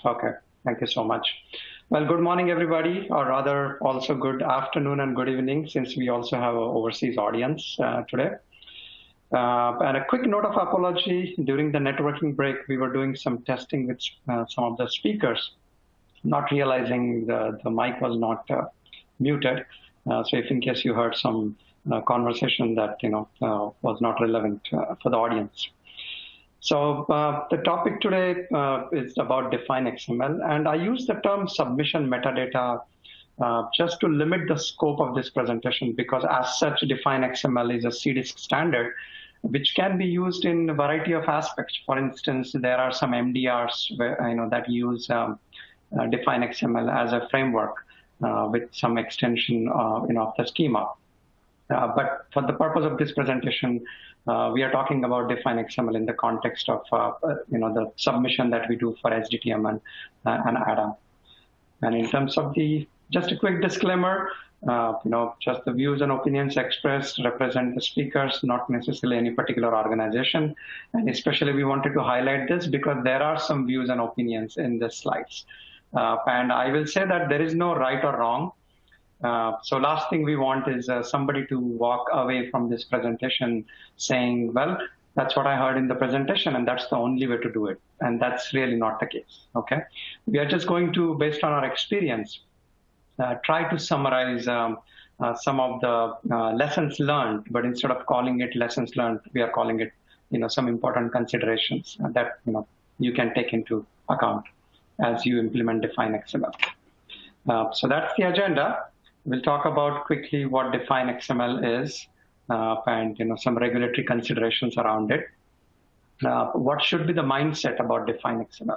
Okay, thank you so much. Well, good morning, everybody, or rather also good afternoon and good evening, since we also have an overseas audience today. And a quick note of apology, during the networking break, we were doing some testing with some of the speakers, not realizing the mic was not muted. So if in case you heard some conversation that was not relevant for the audience. So the topic today is about Define XML, and I use the term submission metadata just to limit the scope of this presentation, because as such, Define XML is a CDISC standard, which can be used in a variety of aspects. For instance, there are some MDRs where, that use Define XML as a framework with some extension of the schema. But for the purpose of this presentation, we are talking about Define XML in the context of the submission that we do for SDTM and ADAM. And in terms of just a quick disclaimer, just the views and opinions expressed represent the speakers, not necessarily any particular organization. And especially we wanted to highlight this because there are some views and opinions in the slides. And I will say that there is no right or wrong. So last thing we want is somebody to walk away from this presentation saying, well, that's what I heard in the presentation, and that's the only way to do it. And that's really not the case, okay? We are just going to, based on our experience, try to summarize some of the lessons learned, but instead of calling it lessons learned, we are calling it, some important considerations that, you can take into account as you implement Define XML. So that's the agenda. We'll talk about quickly what Define XML is and some regulatory considerations around it. What should be the mindset about Define XML?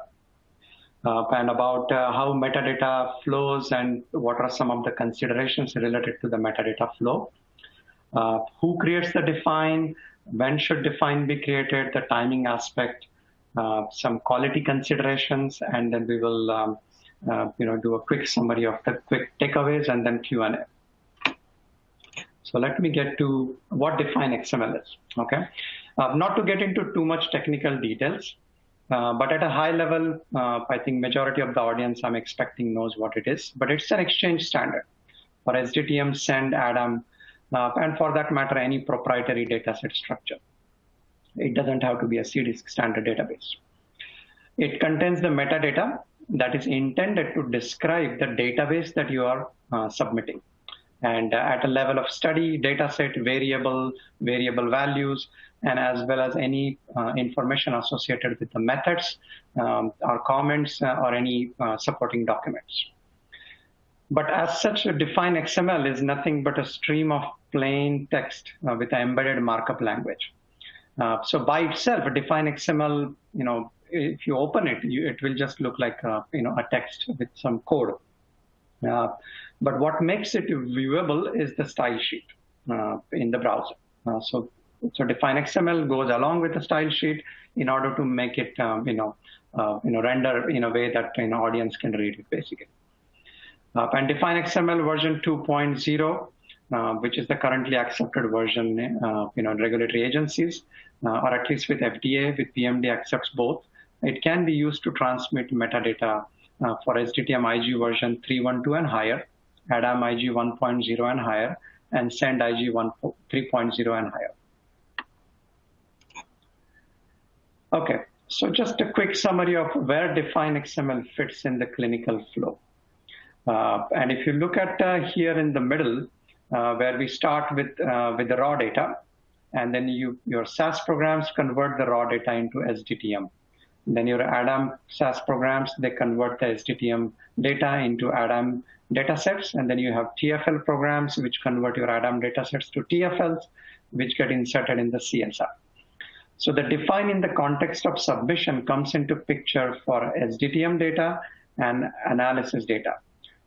And about how metadata flows and what are some of the considerations related to the metadata flow. Who creates the define? When should define be created? The timing aspect, some quality considerations, and then we will do a quick summary of the quick takeaways and then Q&A. So let me get to what Define XML is, okay? Not to get into too much technical details, but at a high level, I think majority of the audience I'm expecting knows what it is, but it's an exchange standard for SDTM, send, ADAM, and for that matter, any proprietary dataset structure. It doesn't have to be a CDISC standard database. It contains the metadata that is intended to describe the database that you are submitting. And at a level of study, dataset, variable values, and as well as any information associated with the methods or comments or any supporting documents. But as such, Define XML is nothing but a stream of plain text with an embedded markup language. So by itself, Define XML, if you open it, it will just look like a text with some code. But what makes it viewable is the style sheet in the browser. So Define XML goes along with the style sheet in order to make it render in a way that audience can read it basically. And Define XML version 2.0, which is the currently accepted version in regulatory agencies, or at least with FDA, with PMD accepts both. It can be used to transmit metadata for SDTM IG version 3.12 and higher, ADAM IG 1.0 and higher, and send IG 3.0 and higher. Okay, so just a quick summary of where Define XML fits in the clinical flow. And if you look at here in the middle, where we start with the raw data, and then your SAS programs convert the raw data into SDTM. Then your ADAM SAS programs, they convert the SDTM data into ADAM datasets, and then you have TFL programs which convert your ADAM datasets to TFLs, which get inserted in the CSR. So the define in the context of submission comes into picture for SDTM data and analysis data.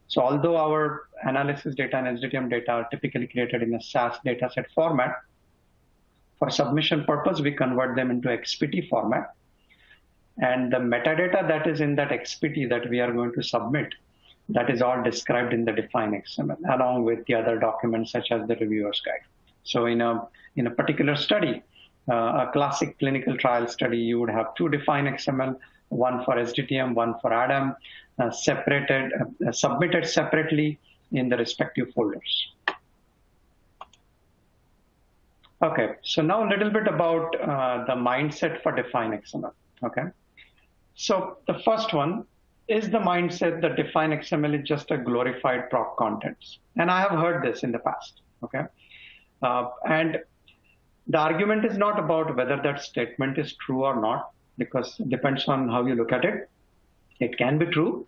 So although our analysis data and SDTM data are typically created in a SAS dataset format, for submission purpose, we convert them into XPT format. And the metadata that is in that XPT that we are going to submit, that is all described in the Define XML, along with the other documents such as the reviewer's guide. So in a particular study, a classic clinical trial study, you would have two Define XML. one for SDTM, one for ADAM, submitted separately in the respective folders. Okay, so now a little bit about the mindset for Define XML. Okay, so the first one is the mindset that Define XML is just a glorified proc contents, and I have heard this in the past. Okay, and the argument is not about whether that statement is true or not, because it depends on how you look at it. It can be true,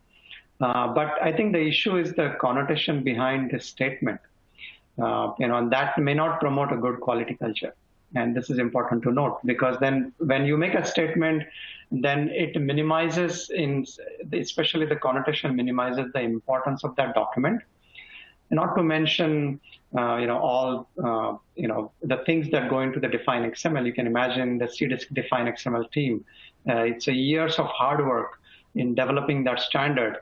but I think the issue is the connotation behind this statement. And that may not promote a good quality culture. And this is important to note, because then when you make a statement, then it minimizes, especially the connotation minimizes the importance of that document. Not to mention, all, the things that go into the Define XML. You can imagine the CDISC Define XML team. It's a years of hard work in developing that standard.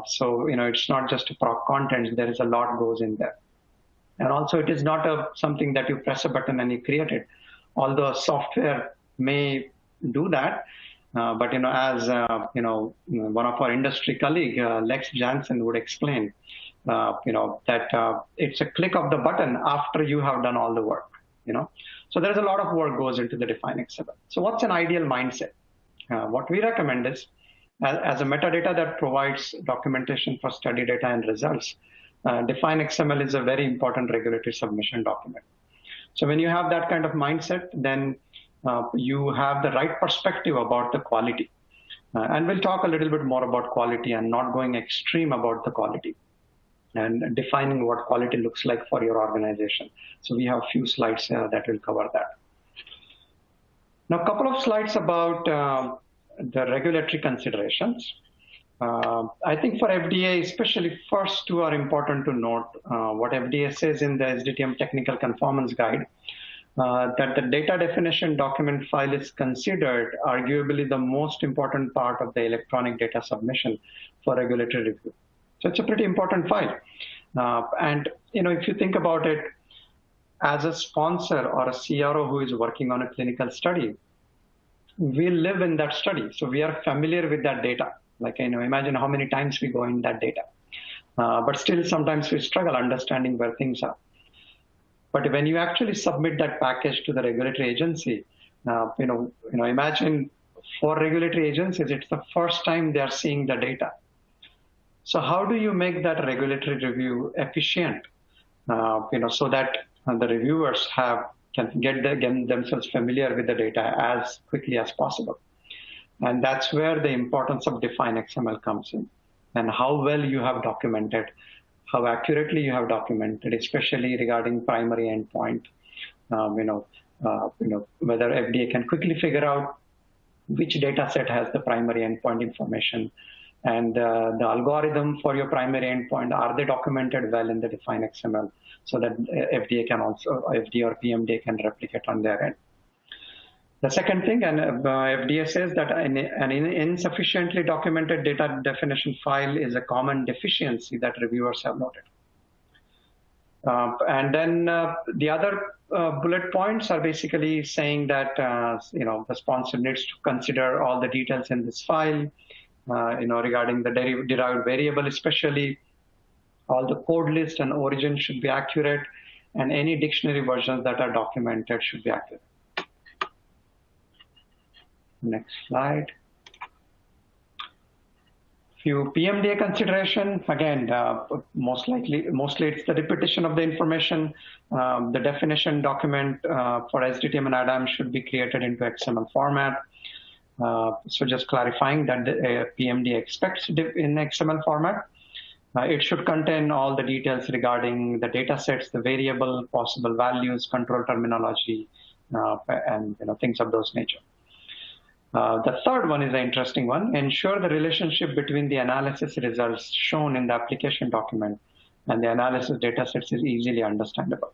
So, it's not just a proc content. There is a lot goes in there. And also, it is not something that you press a button and you create it. Although software may do that, but as one of our industry colleague, Lex Jansen, would explain, that it's a click of the button after you have done all the work. So there's a lot of work goes into the Define XML. So what's an ideal mindset? What we recommend is, as a metadata that provides documentation for study data and results, Define XML is a very important regulatory submission document. So when you have that kind of mindset, then you have the right perspective about the quality. And we'll talk a little bit more about quality and not going extreme about the quality and defining what quality looks like for your organization. So we have a few slides that will cover that. Now, a couple of slides about the regulatory considerations. I think for FDA, especially first two are important to note. What FDA says in the SDTM Technical Conformance Guide, that the data definition document file is considered arguably the most important part of the electronic data submission for regulatory review. So it's a pretty important file. And if you think about it, as a sponsor or a CRO who is working on a clinical study, we live in that study. So we are familiar with that data. Like, imagine how many times we go in that data. But still, sometimes we struggle understanding where things are. But when you actually submit that package to the regulatory agency, imagine for regulatory agencies, it's the first time they are seeing the data. So how do you make that regulatory review efficient, so that the reviewers can get themselves familiar with the data as quickly as possible? And that's where the importance of Define XML comes in, and how well you have documented, how accurately you have documented, especially regarding primary endpoint, whether FDA can quickly figure out which data set has the primary endpoint information, and the algorithm for your primary endpoint, are they documented well in the Define XML so that FDA or PMD can replicate on their end. The second thing, and FDA says that an insufficiently documented data definition file is a common deficiency that reviewers have noted. And then the other bullet points are basically saying that the sponsor needs to consider all the details in this file, regarding the derived variable, especially all the code list and origin should be accurate, and any dictionary versions that are documented should be accurate. Next slide. Few PMDA consideration. Again, mostly it's the repetition of the information. The definition document for SDTM and ADAM should be created into XML format. So just clarifying that the PMD expects in XML format. It should contain all the details regarding the data sets, the variable, possible values, control terminology, and things of those nature. The third one is an interesting one. Ensure the relationship between the analysis results shown in the application document and the analysis data sets is easily understandable.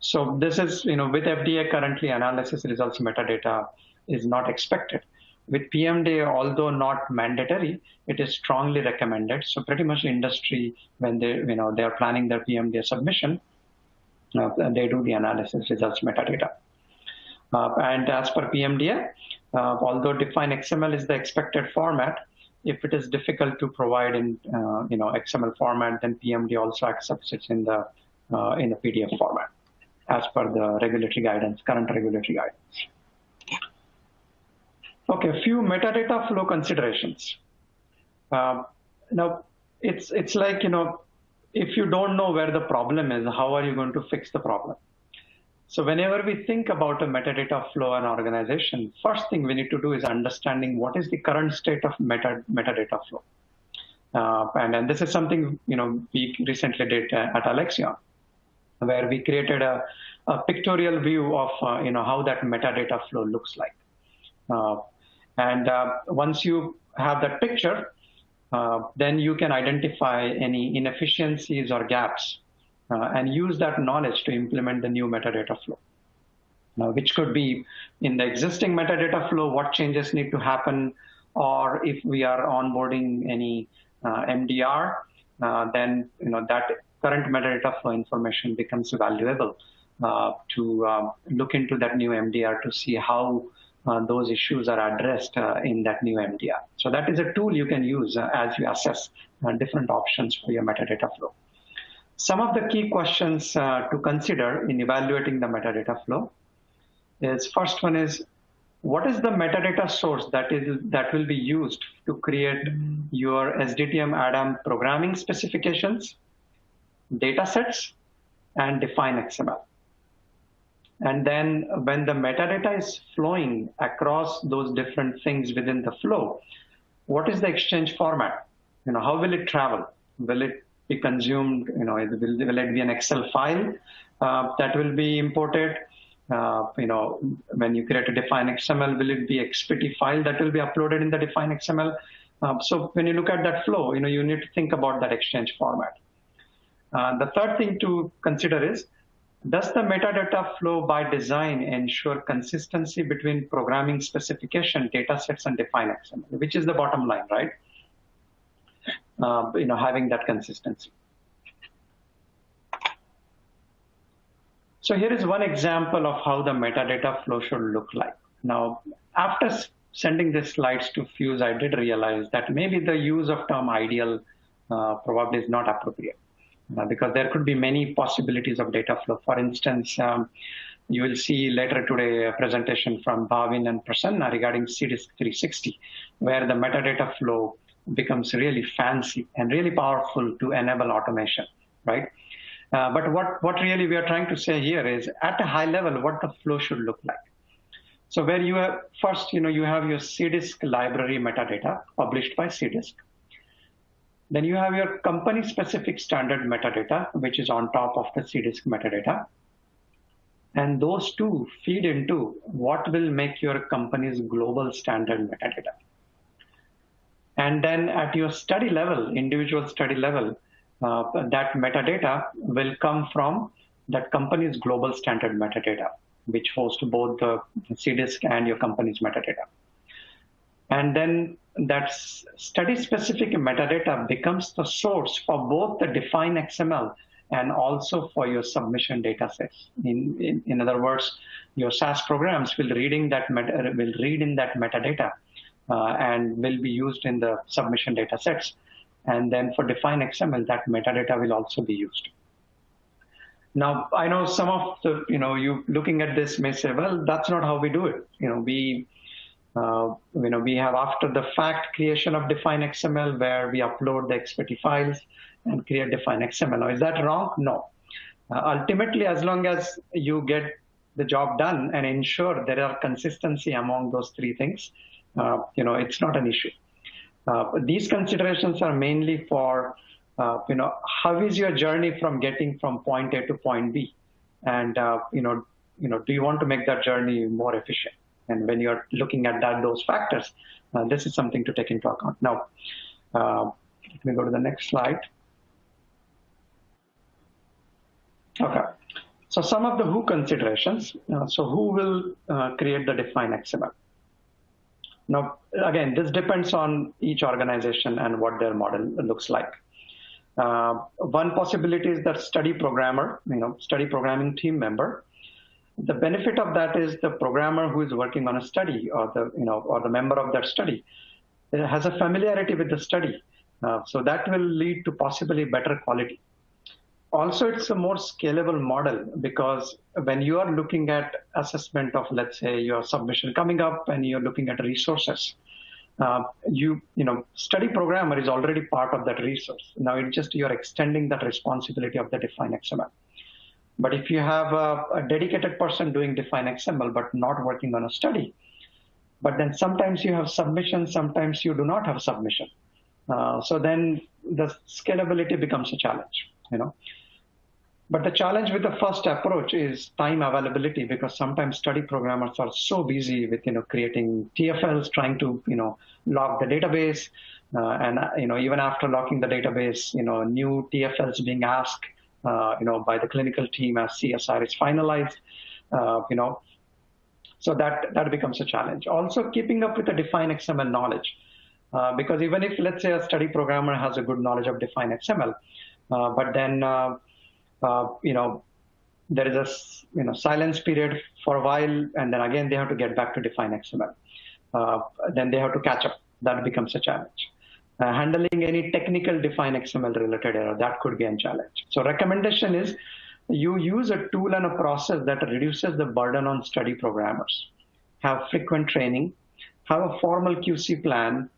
So this is, with FDA currently, analysis results metadata is not expected. With PMD, although not mandatory, it is strongly recommended. So pretty much industry, when they are planning their PMD submission, they do the analysis results metadata. And as per PMDA, Although Define XML is the expected format, if it is difficult to provide in XML format, then PMD also accepts it in the PDF format, as per the regulatory guidance, current regulatory guidance. Okay, a few metadata flow considerations. Now, it's like, if you don't know where the problem is, how are you going to fix the problem? So whenever we think about a metadata flow in an organization, first thing we need to do is understanding what is the current state of metadata flow. And this is something, we recently did at Alexion, where we created a pictorial view of, how that metadata flow looks like. Once you have that picture, then you can identify any inefficiencies or gaps and use that knowledge to implement the new metadata flow. Which could be in the existing metadata flow, what changes need to happen, or if we are onboarding any MDR, then that current metadata flow information becomes valuable to look into that new MDR to see how those issues are addressed in that new MDR. So that is a tool you can use as you assess different options for your metadata flow. Some of the key questions to consider in evaluating the metadata flow is, first one is, what is the metadata source that will be used to create your SDTM ADAM programming specifications, data sets, and Define XML? And then when the metadata is flowing across those different things within the flow, what is the exchange format? How will it travel? Will it be consumed? Will it be an Excel file that will be imported? When you create a Define XML, will it be XPT file that will be uploaded in the Define XML? So when you look at that flow, you need to think about that exchange format. The third thing to consider is, does the metadata flow by design ensure consistency between programming specification, datasets, and Define XML, which is the bottom line, right? Having that consistency. So here is one example of how the metadata flow should look like. Now, after sending these slides to Fuse, I did realize that maybe the use of term ideal probably is not appropriate. Because there could be many possibilities of data flow. For instance, you will see later today a presentation from Bhavin and Prasanna regarding CDISC 360, where the metadata flow becomes really fancy and really powerful to enable automation, right? But what really we are trying to say here is, at a high level, what the flow should look like. So where you have, first, you have your CDISC library metadata published by CDISC. Then you have your company-specific standard metadata, which is on top of the CDISC metadata. And those two feed into what will make your company's global standard metadata. And then at your study level, individual study level, that metadata will come from that company's global standard metadata, which hosts both the CDISC and your company's metadata. And then that study-specific metadata becomes the source for both the Define XML and also for your submission data sets. In other words, your SAS programs will read in that metadata and will be used in the submission data sets. And then for Define XML, that metadata will also be used. Now, I know some of the, you looking at this may say, well, that's not how we do it. We have after the fact creation of Define XML, where we upload the XPT files and create Define XML. Now, is that wrong? No. Ultimately, as long as you get the job done and ensure there are consistency among those three things, it's not an issue. These considerations are mainly for, how is your journey from getting from point A to point B? And, do you want to make that journey more efficient? And when you're looking at those factors, this is something to take into account. Now, let me go to the next slide. Okay, so some of the who considerations. So who will create the Define XML? Now, again, this depends on each organization and what their model looks like. One possibility is that study programmer, study programming team member. The benefit of that is the programmer who is working on a study, or the member of that study, has a familiarity with the study. So that will lead to possibly better quality. Also, it's a more scalable model, because when you are looking at assessment of, let's say, your submission coming up and you're looking at resources, study programmer is already part of that resource. Now it's just you're extending that responsibility of the Define XML. But if you have a dedicated person doing Define XML but not working on a study, but then sometimes you have submission, sometimes you do not have submission. So then the scalability becomes a challenge, But the challenge with the first approach is time availability, because sometimes study programmers are so busy with, creating TFLs, trying to, lock the database. And even after locking the database, new TFLs being asked, by the clinical team as CSR is finalized, So that becomes a challenge. Also, keeping up with the Define XML knowledge, because even if, let's say, a study programmer has a good knowledge of Define XML, but then there is a silence period for a while, and then again they have to get back to Define XML. Then they have to catch up. That becomes a challenge. Handling any technical Define XML related error, that could be a challenge. So recommendation is you use a tool and a process that reduces the burden on study programmers. Have frequent training, have a formal QC plan,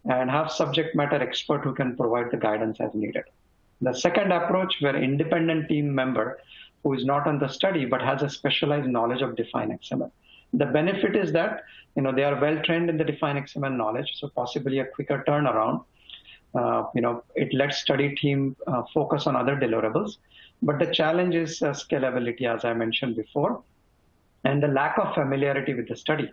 and have subject matter expert who can provide the guidance as needed. The second approach, where independent team member who is not on the study but has a specialized knowledge of Define XML. The benefit is that they are well trained in the Define XML knowledge, so possibly a quicker turnaround. It lets study team focus on other deliverables. But the challenge is scalability, as I mentioned before, and the lack of familiarity with the study.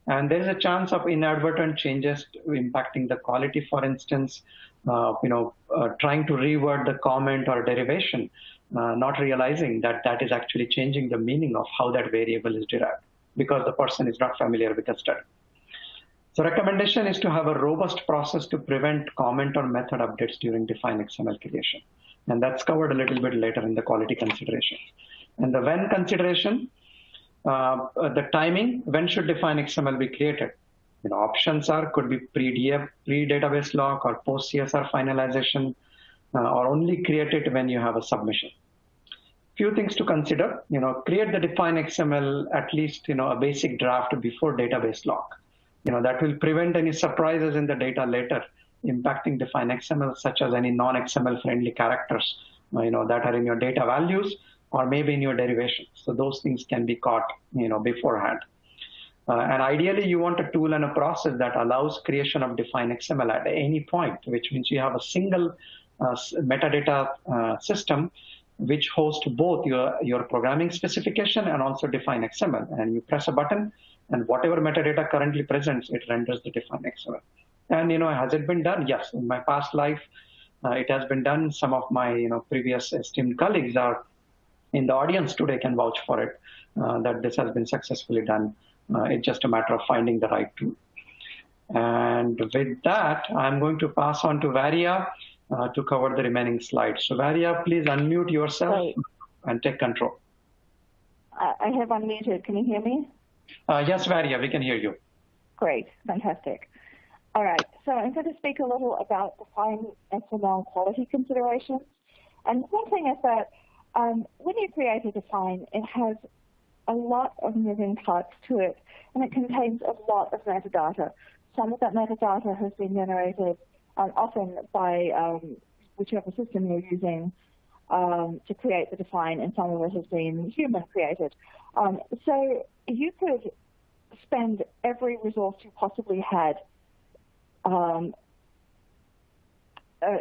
And there is a chance of inadvertent changes impacting the quality. For instance, trying to reword the comment or derivation, not realizing that that is actually changing the meaning of how that variable is derived, because the person is not familiar with the study. So recommendation is to have a robust process to prevent comment or method updates during Define XML creation. And that's covered a little bit later in the quality considerations. And the when consideration, the timing, when should Define XML be created? Options could be pre-database lock or post-CSR finalization, or only create it when you have a submission. Few things to consider, create the Define XML, at least, a basic draft before database lock. That will prevent any surprises in the data later, impacting Define XML, such as any non-XML friendly characters, that are in your data values or maybe in your derivations. So those things can be caught, beforehand. And ideally, you want a tool and a process that allows creation of Define XML at any point, which means you have a single metadata system which hosts both your programming specification and also Define XML. And you press a button, and whatever metadata currently presents, it renders the Define XML. And has it been done? Yes, in my past life, it has been done. Some of my previous esteemed colleagues are in the audience today can vouch for it, that this has been successfully done. It's just a matter of finding the right tool. And with that, I'm going to pass on to Varia to cover the remaining slides. So Varia, please unmute yourself and take control. I have unmuted. Can you hear me? Yes, Varia, we can hear you. Great, fantastic. All right, so I'm going to speak a little about Define XML quality considerations. And one thing is that when you create a Define, it has a lot of moving parts to it, and it contains a lot of metadata. Some of that metadata has been generated often by whichever system you're using to create the Define, and some of it has been human created. So you could spend every resource you possibly had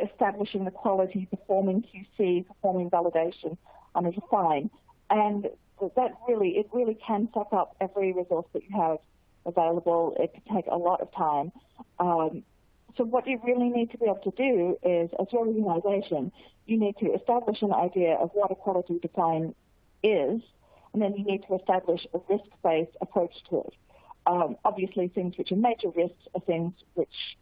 establishing the quality, performing QC, performing validation on a Define, and that it really can suck up every resource that you have available. It can take a lot of time. So what you really need to be able to do is, as your organization, you need to establish an idea of what a quality Define is, and then you need to establish a risk-based approach to it. Obviously, things which are major risks are things which,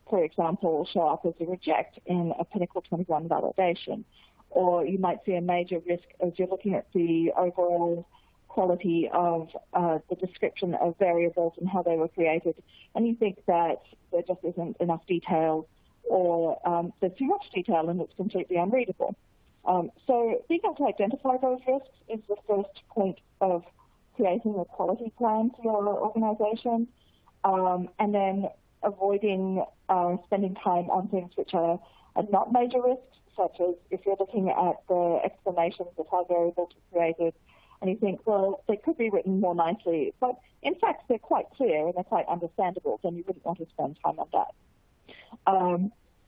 for example, show up as a reject in a Pinnacle 21 validation. Or you might see a major risk as you're looking at the overall quality of the description of variables and how they were created, and you think that there just isn't enough detail, or there's too much detail and it's completely unreadable. So being able to identify those risks is the first point of creating a quality plan for your organization, and then avoiding spending time on things which are not major risks, such as if you're looking at the explanations of how variables were created, and you think, well, they could be written more nicely, but in fact they're quite clear and they're quite understandable, then you wouldn't want to spend time on that.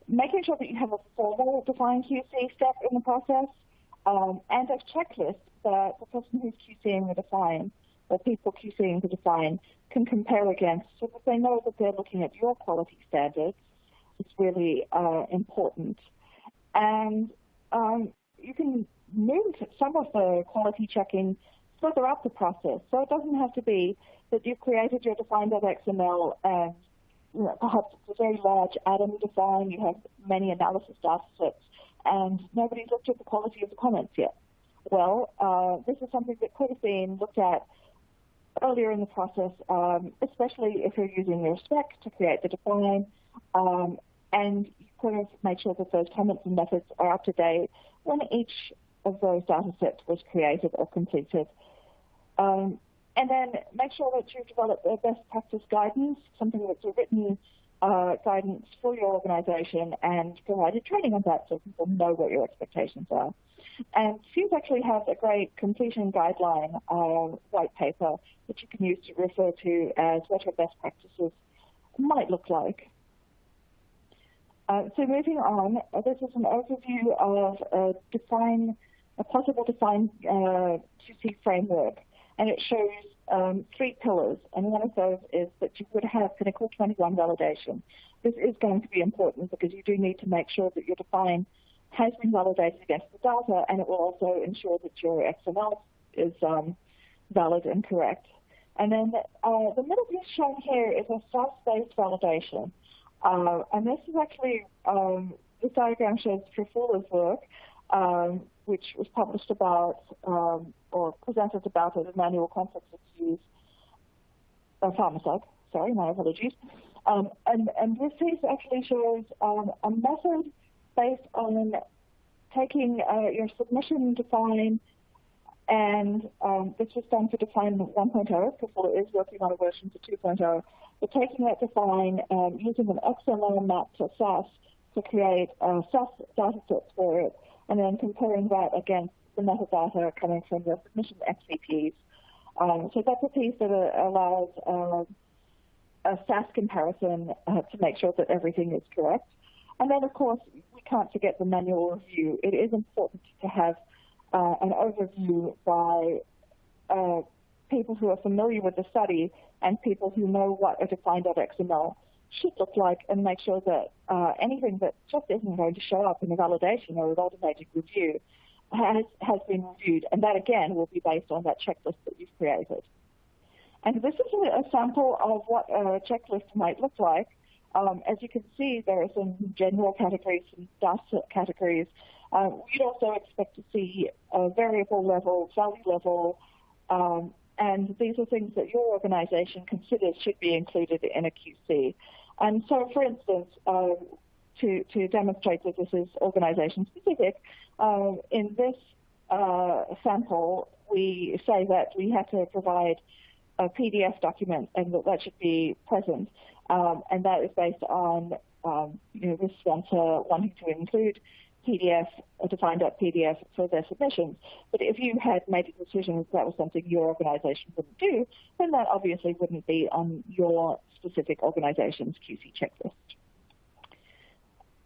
Making sure that you have a formal Define QC step in the process, and a checklist that the person who's QCing the Define, or people QCing the Define, can compare against, so that they know that they're looking at your quality standards. It's really important. And you can move some of the quality checking further up the process. So it doesn't have to be that you've created your Define.xml and perhaps it's a very large Atom Define, you have many analysis data sets, and nobody's looked at the quality of the comments yet. Well, this is something that could have been looked at earlier in the process, especially if you're using your spec to create the Define, and you could have made sure that those comments and methods are up to date when each of those data sets was created or completed. And then make sure that you've developed a best practice guidance, something that's a written guidance for your organization, and provided training on that so people know what your expectations are. And Fuse actually has a great completion guideline white paper that you can use to refer to as what your best practices might look like. So moving on, this is an overview of a possible Define QC framework, and it shows 3 pillars, and one of those is that you would have Pinnacle 21 validation. This is going to be important because you do need to make sure that your Define has been validated against the data, and it will also ensure that your XML is valid and correct. And then the middle piece shown here is a SAS-based validation. And this is actually, this diagram shows Prafulla's work, which was published about, or presented about at an annual conference at Fuse, Pharmasec, sorry, my apologies. And this piece actually shows a method based on taking your submission Define, and this was done for Define 1.0. Prafulla is working on a version for 2.0. But taking that Define and using an XML map to SAS to create SAS data sets for it, and then comparing that against the metadata coming from your submission XCPs. So that's a piece that allows a SAS comparison to make sure that everything is correct. And then, of course, we can't forget the manual review. It is important to have an overview by people who are familiar with the study and people who know what a Define.xml should look like, and make sure that anything that just isn't going to show up in a validation or an automated review has been reviewed. And that, again, will be based on that checklist that you've created. And this is a sample of what a checklist might look like. As you can see, there are some general categories, some data set categories. We'd also expect to see a variable level, value level, and these are things that your organization considers should be included in a QC. And so, for instance, to demonstrate that this is organization specific, in this sample, we say that we have to provide a PDF document and that should be present. And that is based on this sponsor wanting to include PDF, a Define.pdf for their submissions. But if you had made a decision that that was something your organization wouldn't do, then that obviously wouldn't be on your specific organization's QC checklist.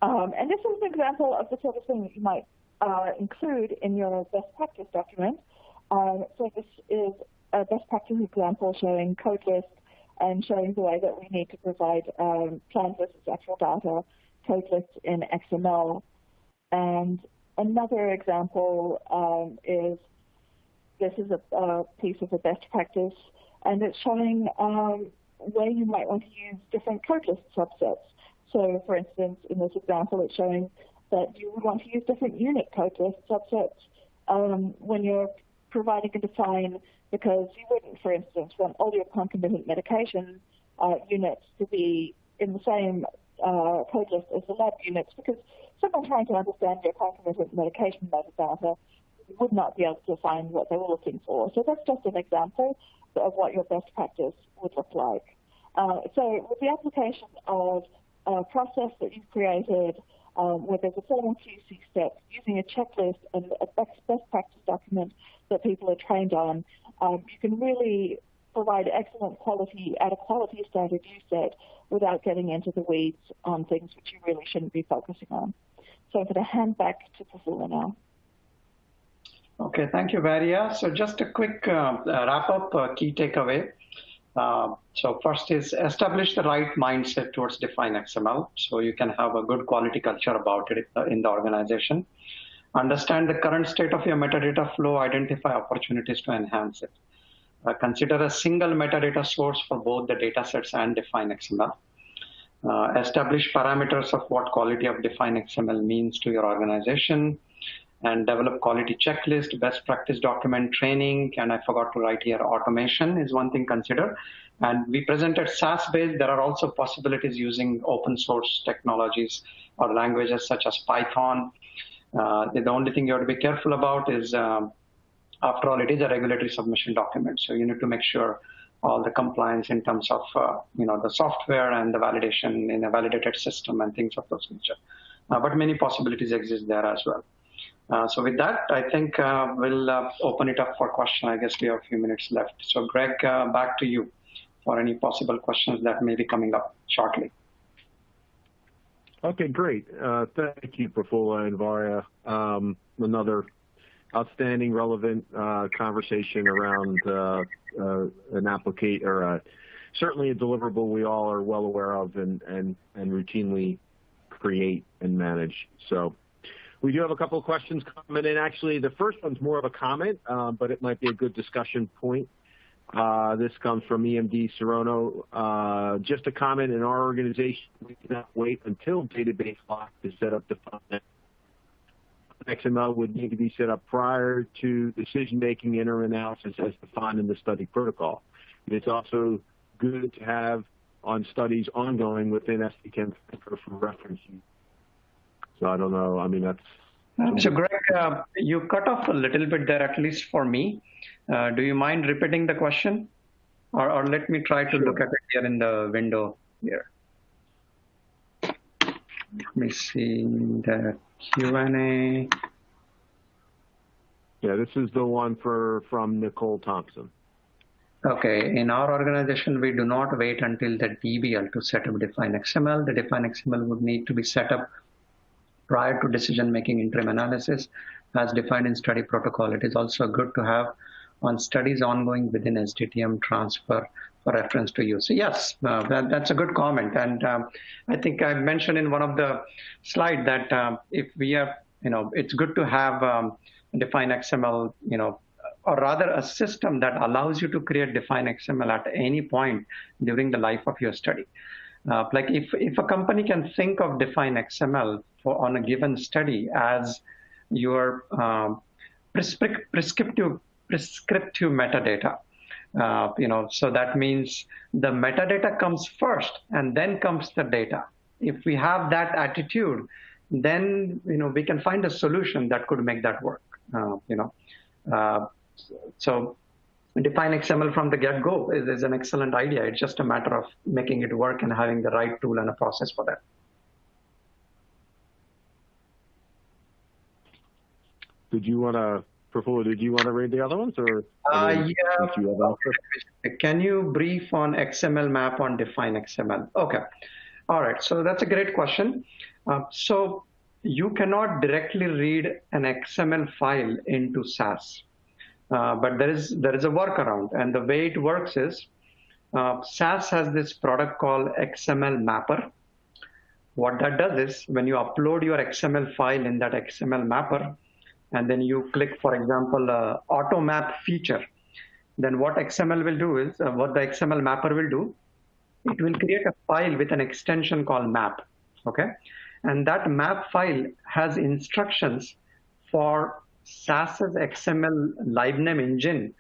And this is an example of the sort of thing that you might include in your best practice document. So this is a best practice example showing code list and showing the way that we need to provide plan versus actual data code lists in XML. And another example is this is a piece of a best practice, and it's showing where you might want to use different code list subsets. So, for instance, in this example, it's showing that you would want to use different unit code list subsets when you're providing a define because you wouldn't, for instance, want all your concomitant medication units to be in the same code list as the lab units, because someone trying to understand your concomitant medication metadata would not be able to find what they were looking for. So that's just an example of what your best practice would look like. So with the application of a process that you've created, where there's a formal QC step, using a checklist and a best practice document that people are trained on, you can really provide excellent quality at a quality standard you set without getting into the weeds on things which you really shouldn't be focusing on. So I'm going to hand back to Prafulla now. Okay, thank you, Varia. So just a quick wrap-up key takeaway. So first is establish the right mindset towards Define XML so you can have a good quality culture about it in the organization. Understand the current state of your metadata flow, identify opportunities to enhance it. Consider a single metadata source for both the datasets and Define XML. Establish parameters of what quality of Define XML means to your organization, and develop quality checklist, best practice document training, and I forgot to write here, automation is one thing consider. And we presented SaaS-based. There are also possibilities using open source technologies or languages such as Python. The only thing you have to be careful about is, after all, it is a regulatory submission document. So you need to make sure all the compliance in terms of the software and the validation in a validated system and things of those nature. But many possibilities exist there as well. So with that, I think we'll open it up for question. I guess we have a few minutes left. So Greg, back to you for any possible questions that may be coming up shortly. Okay, great. Thank you, Prafulla and Varia. Another outstanding, relevant conversation around an application or certainly a deliverable we all are well aware of and routinely create and manage. So we do have a couple of questions coming in. Actually, the first one's more of a comment, but it might be a good discussion point. This comes from EMD Serono. Just a comment, in our organization, we cannot wait until database lock is set up to Define XML would need to be set up prior to decision-making interim analysis as defined in the study protocol. And it's also good to have on studies ongoing within SDK for reference use. So I don't know. I mean, that's... So Greg, you cut off a little bit there, at least for me. Do you mind repeating the question? Or let me try to look at it here in the window here. Let me see the Q&A. Yeah, this is the one from Nicole Thompson. Okay, in our organization, we do not wait until the DBL to set up Define XML. The Define XML would need to be set up prior to decision-making interim analysis as defined in study protocol. It is also good to have on studies ongoing within SDTM transfer for reference to use. So yes, that's a good comment. And I think I mentioned in one of the slides that if we are, it's good to have Define XML, or rather a system that allows you to create Define XML at any point during the life of your study. Like if a company can think of Define XML on a given study as your prescriptive metadata, so that means the metadata comes first and then comes the data. If we have that attitude, then we can find a solution that could make that work. So Define XML from the get-go is an excellent idea. It's just a matter of making it work and having the right tool and a process for that. Prafulla, did you want to read the other ones? Or yeah. Can you brief on XML map on Define XML? Okay. All right. So that's a great question. So you cannot directly read an XML file into SAS. But there is a workaround, and the way it works is SAS has this product called XML Mapper. What that does is when you upload your XML file in that XML Mapper, and then you click, for example, auto map feature, then what XML will do is, what the XML Mapper will do, it will create a file with an extension called map, okay? And that map file has instructions for SAS's XML livename engine,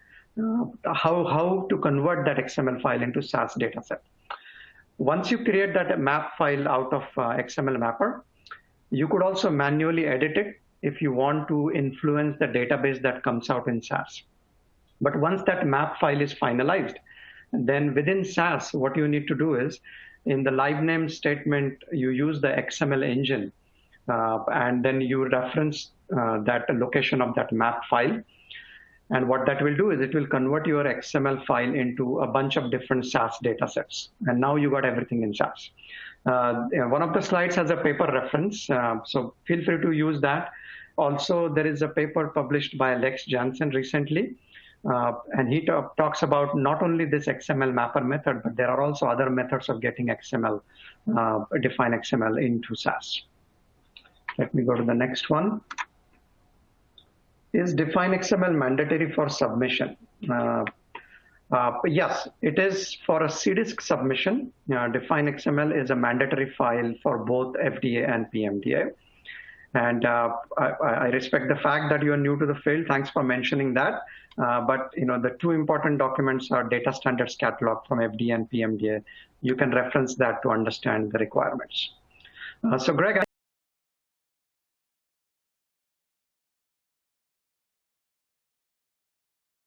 how to convert that XML file into SAS dataset. Once you create that map file out of XML mapper, you could also manually edit it if you want to influence the database that comes out in SAS. But once that map file is finalized, then within SAS, what you need to do is, in the livename statement, you use the XML engine, and then you reference that location of that map file. And what that will do is it will convert your XML file into a bunch of different SAS datasets. And now you got everything in SAS. One of the slides has a paper reference, so feel free to use that. Also, there is a paper published by Alexion recently, and he talks about not only this XML mapper method, but there are also other methods of getting XML, define XML into SAS. Let me go to the next one. Is define XML mandatory for submission? Yes, it is for a CDISC submission. Define XML is a mandatory file for both FDA and PMDA. And I respect the fact that you are new to the field. Thanks for mentioning that. But the two important documents are data standards catalog from FDA and PMDA. You can reference that to understand the requirements. So Greg,